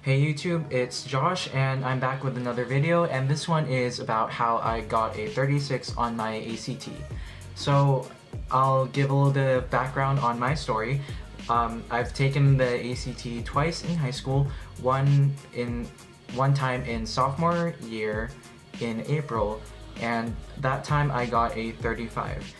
Hey YouTube, it's Josh and I'm back with another video, and this one is about how I got a 36 on my ACT. So I'll give a little bit of background on my story. I've taken the ACT twice in high school, one time in sophomore year in April, and that time I got a 35.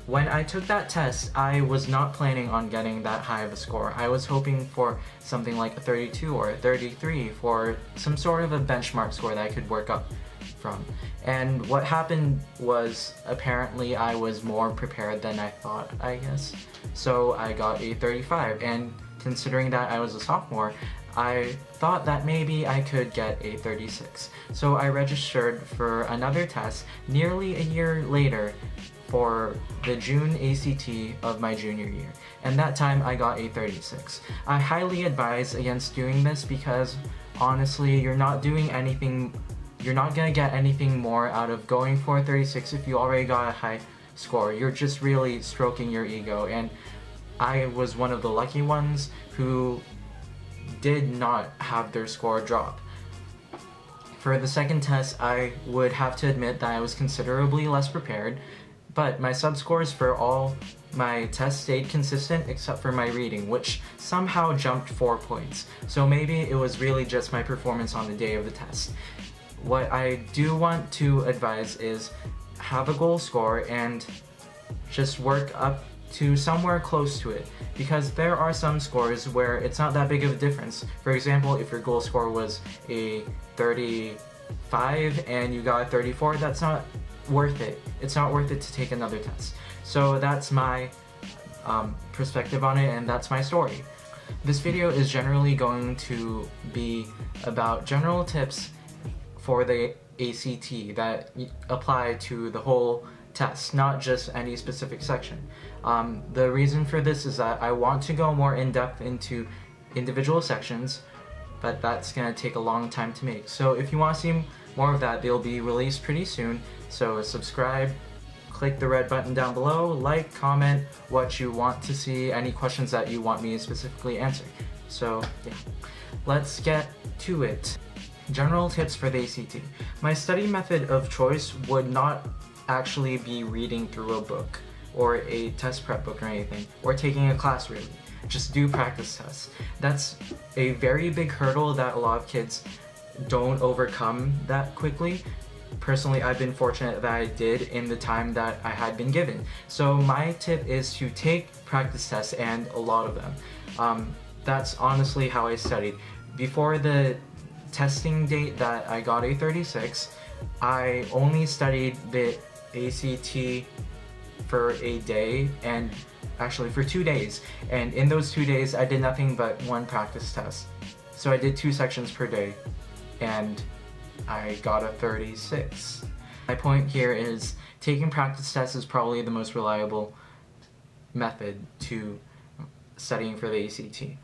When I took that test, I was not planning on getting that high of a score. I was hoping for something like a 32 or a 33 for some sort of a benchmark score that I could work up from. And what happened was, apparently I was more prepared than I thought, I guess. So I got a 35, and considering that I was a sophomore, I thought that maybe I could get a 36. So I registered for another test nearly a year later for the June ACT of my junior year, and that time I got a 36. I highly advise against doing this because honestly, you're not gonna get anything more out of going for a 36 if you already got a high score. You're just really stroking your ego, and I was one of the lucky ones who did not have their score drop. For the second test, I would have to admit that I was considerably less prepared, but my subscores for all my tests stayed consistent except for my reading, which somehow jumped 4 points. So maybe it was really just my performance on the day of the test. What I do want to advise is have a goal score and just work up to somewhere close to it, because there are some scores where it's not that big of a difference. For example, if your goal score was a 35 and you got a 34, that's not worth it. It's not worth it to take another test. So that's my perspective on it, and that's my story. This video is generally going to be about general tips for the ACT that apply to the whole test, not just any specific section. The reason for this is that I want to go more in depth into individual sections, but that's gonna take a long time to make. So if you want to see more of that, they'll be released pretty soon. So subscribe, click the red button down below, like, comment what you want to see, any questions that you want me to specifically answer. So yeah, let's get to it. General tips for the ACT. My study method of choice would not actually be reading through a book or a test prep book or anything, or taking a class really. Just do practice tests. That's a very big hurdle that a lot of kids don't overcome that quickly. Personally, I've been fortunate that I did in the time that I had been given. So my tip is to take practice tests, and a lot of them. That's honestly how I studied. Before the testing date that I got a 36, I only studied the ACT for a day, and actually for 2 days. And in those 2 days, I did nothing but one practice test. So I did 2 sections per day, and I got a 36. My point here is taking practice tests is probably the most reliable method to studying for the ACT,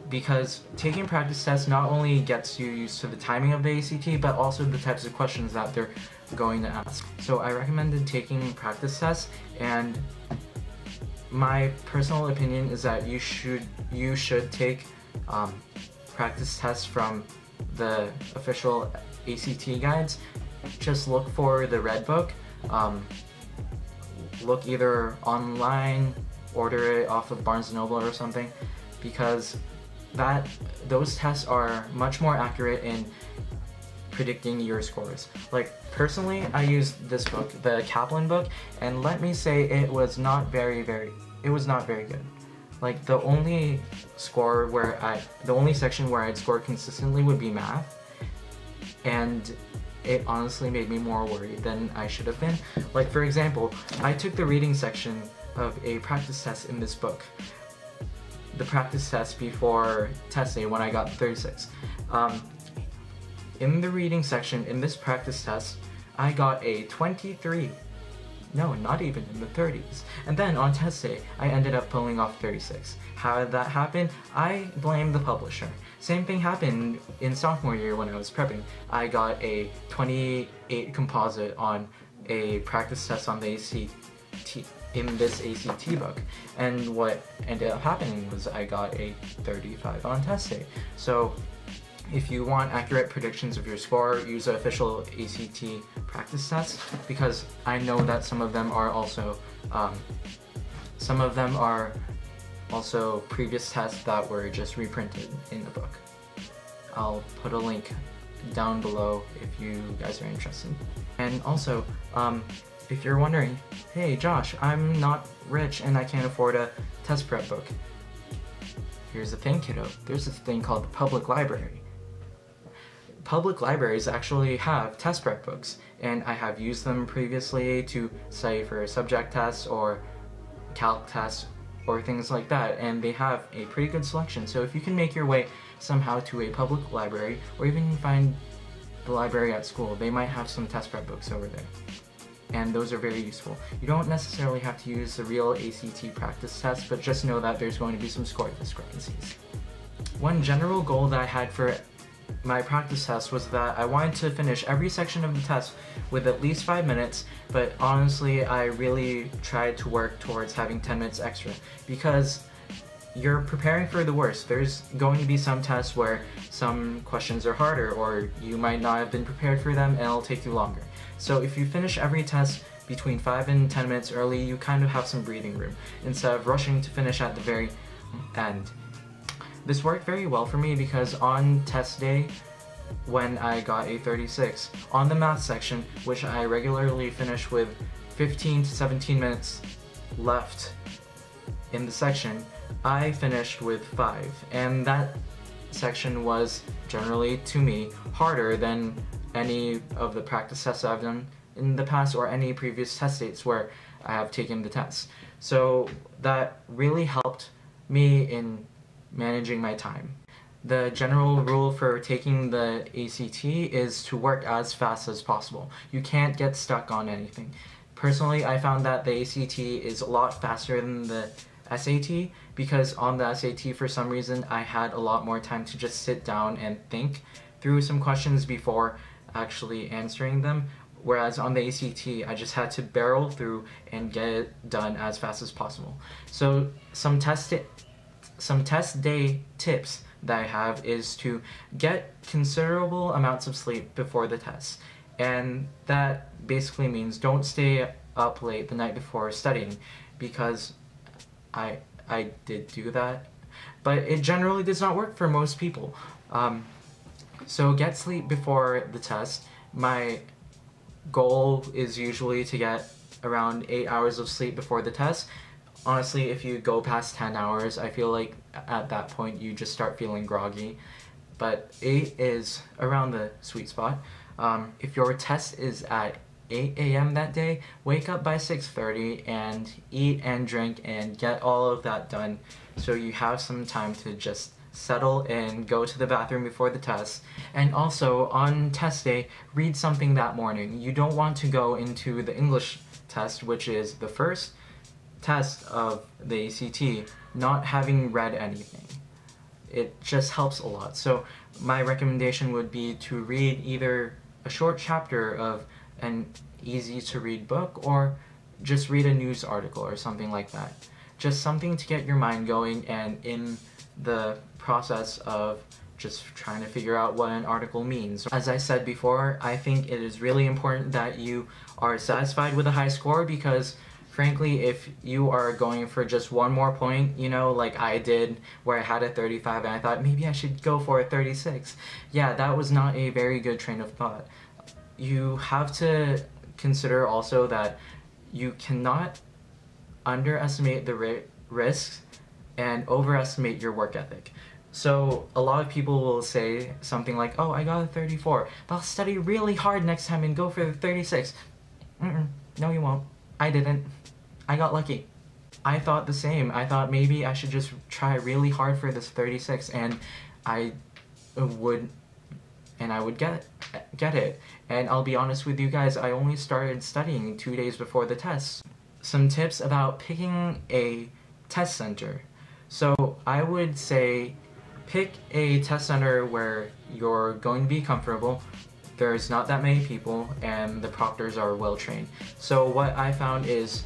because taking practice tests not only gets you used to the timing of the ACT, but also the types of questions that they're going to ask. So I recommended taking practice tests, and my personal opinion is that you should take practice tests from the official ACT guides. Just look for the Red Book. Look either online, order it off of Barnes & Noble or something, because those tests are much more accurate in predicting your scores. Like, personally, I used this book, the Kaplan book, and let me say it was not very good. Like, the only section where I'd score consistently would be math, and it honestly made me more worried than I should have been. Like, for example, I took the reading section of a practice test in this book, the practice test before test day when I got 36. In the reading section in this practice test, I got a 23. No, not even in the 30s. And then on test day, I ended up pulling off 36. How did that happen? I blame the publisher. Same thing happened in sophomore year when I was prepping. I got a 28 composite on a practice test on the ACT, in this ACT book, and what ended up happening was I got a 35 on test day. So If you want accurate predictions of your score, use the official ACT practice test, because I know that some of them are also previous tests that were just reprinted in the book. I'll put a link down below if you guys are interested. And also, if you're wondering, hey Josh, I'm not rich and I can't afford a test prep book. Here's the thing, kiddo. There's this thing called the public library. Public libraries actually have test prep books, and I have used them previously to study for subject tests or calc tests or things like that, and they have a pretty good selection. So if you can make your way somehow to a public library, or even find the library at school, they might have some test prep books over there. And those are very useful. You don't necessarily have to use the real ACT practice test, but just know that there's going to be some score discrepancies. One general goal that I had for my practice test was that I wanted to finish every section of the test with at least 5 minutes, but honestly I really tried to work towards having 10 minutes extra, because you're preparing for the worst. There's going to be some tests where some questions are harder, or you might not have been prepared for them and it'll take you longer. So if you finish every test between 5 and 10 minutes early, you kind of have some breathing room, instead of rushing to finish at the very end. This worked very well for me because on test day, when I got a 36, on the math section, which I regularly finish with 15 to 17 minutes left in the section, I finished with 5, and that section was generally, to me, harder than any of the practice tests I've done in the past or any previous test dates where I have taken the test. So that really helped me in managing my time. The general rule for taking the ACT is to work as fast as possible. You can't get stuck on anything. Personally, I found that the ACT is a lot faster than the SAT, because on the SAT, for some reason, I had a lot more time to just sit down and think through some questions before actually answering them, whereas on the ACT, I just had to barrel through and get it done as fast as possible. So some test day tips that I have is to get considerable amounts of sleep before the test, and that basically means don't stay up late the night before studying, because I did do that, but it generally does not work for most people. So get sleep before the test. My goal is usually to get around 8 hours of sleep before the test. Honestly, if you go past 10 hours, I feel like at that point you just start feeling groggy, but 8 is around the sweet spot. If your test is at 8 a.m. that day, wake up by 6:30 and eat and drink and get all of that done so you have some time to just settle and go to the bathroom before the test. And also, on test day, read something that morning. You don't want to go into the English test, which is the first test of the ACT, not having read anything. It just helps a lot. So my recommendation would be to read either a short chapter of an easy to read book, or just read a news article or something like that. Just something to get your mind going, and in the process of just trying to figure out what an article means. As I said before, I think it is really important that you are satisfied with a high score, because frankly, if you are going for just one more point, you know, like I did, where I had a 35 and I thought maybe I should go for a 36, yeah, that was not a very good train of thought. You have to consider also that you cannot underestimate the risks and overestimate your work ethic. So a lot of people will say something like, oh, I got a 34, but I'll study really hard next time and go for the 36. No, you won't. I didn't. I got lucky. I thought the same. I thought maybe I should just try really hard for this 36, and I would get it. And I'll be honest with you guys, I only started studying 2 days before the test. Some tips about picking a test center. So I would say pick a test center where you're going to be comfortable, there's not that many people, and the proctors are well trained. So what I found is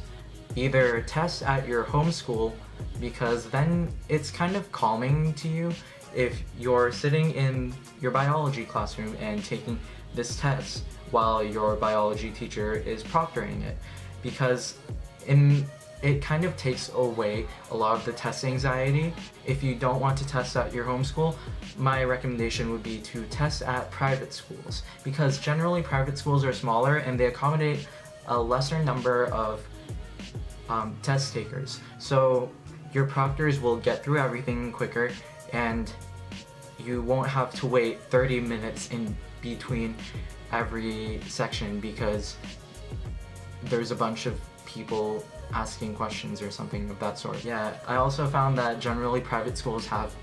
either test at your home school, because then it's kind of calming to you. if you're sitting in your biology classroom and taking this test while your biology teacher is proctoring it, because it kind of takes away a lot of the test anxiety. If you don't want to test at your home school, my recommendation would be to test at private schools, because generally private schools are smaller and they accommodate a lesser number of test takers. So your proctors will get through everything quicker and you won't have to wait 30 minutes in between every section because there's a bunch of people asking questions or something of that sort. Yeah, I also found that generally private schools have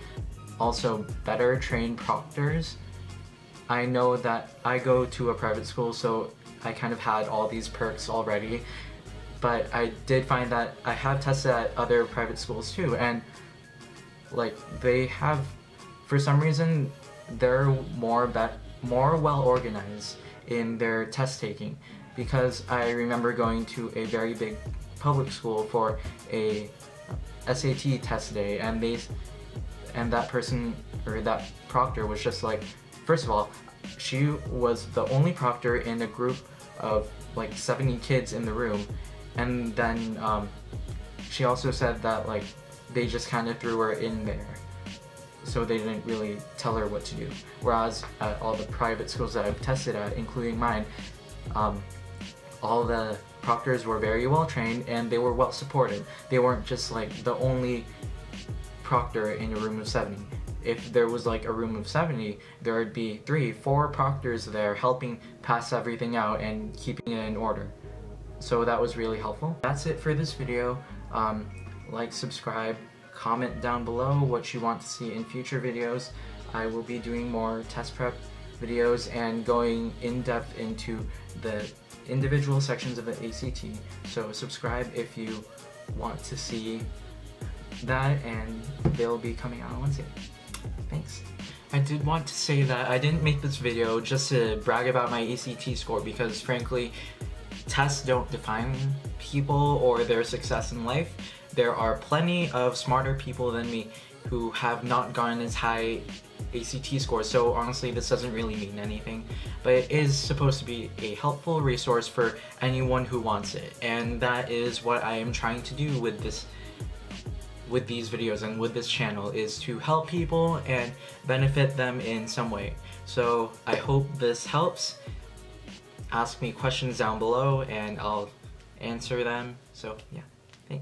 also better trained proctors. I know that I go to a private school, so I kind of had all these perks already, but I did find that I have tested at other private schools too, and like they have, for some reason, they're more well organized in their test taking, because I remember going to a very big public school for a SAT test day, and that person, or that proctor, was just like, first of all, she was the only proctor in a group of like 70 kids in the room, and then she also said that like they just kind of threw her in there, so they didn't really tell her what to do. Whereas at all the private schools that I've tested at, including mine, all the proctors were very well trained and they were well supported. They weren't just like the only proctor in a room of 70. If there was like a room of 70, there would be 3-4 proctors there helping pass everything out and keeping it in order. So that was really helpful. That's it for this video. Like, subscribe, comment down below what you want to see in future videos. I will be doing more test prep videos and going in depth into the individual sections of the ACT. So subscribe if you want to see that, and they'll be coming out on Wednesday. Thanks. I did want to say that I didn't make this video just to brag about my ACT score, because frankly, tests don't define people or their success in life. There are plenty of smarter people than me who have not gotten as high ACT scores, so honestly this doesn't really mean anything, but it is supposed to be a helpful resource for anyone who wants it, and that is what I am trying to do with these videos and with this channel, is to help people and benefit them in some way. So I hope this helps. Ask me questions down below and I'll answer them. So yeah.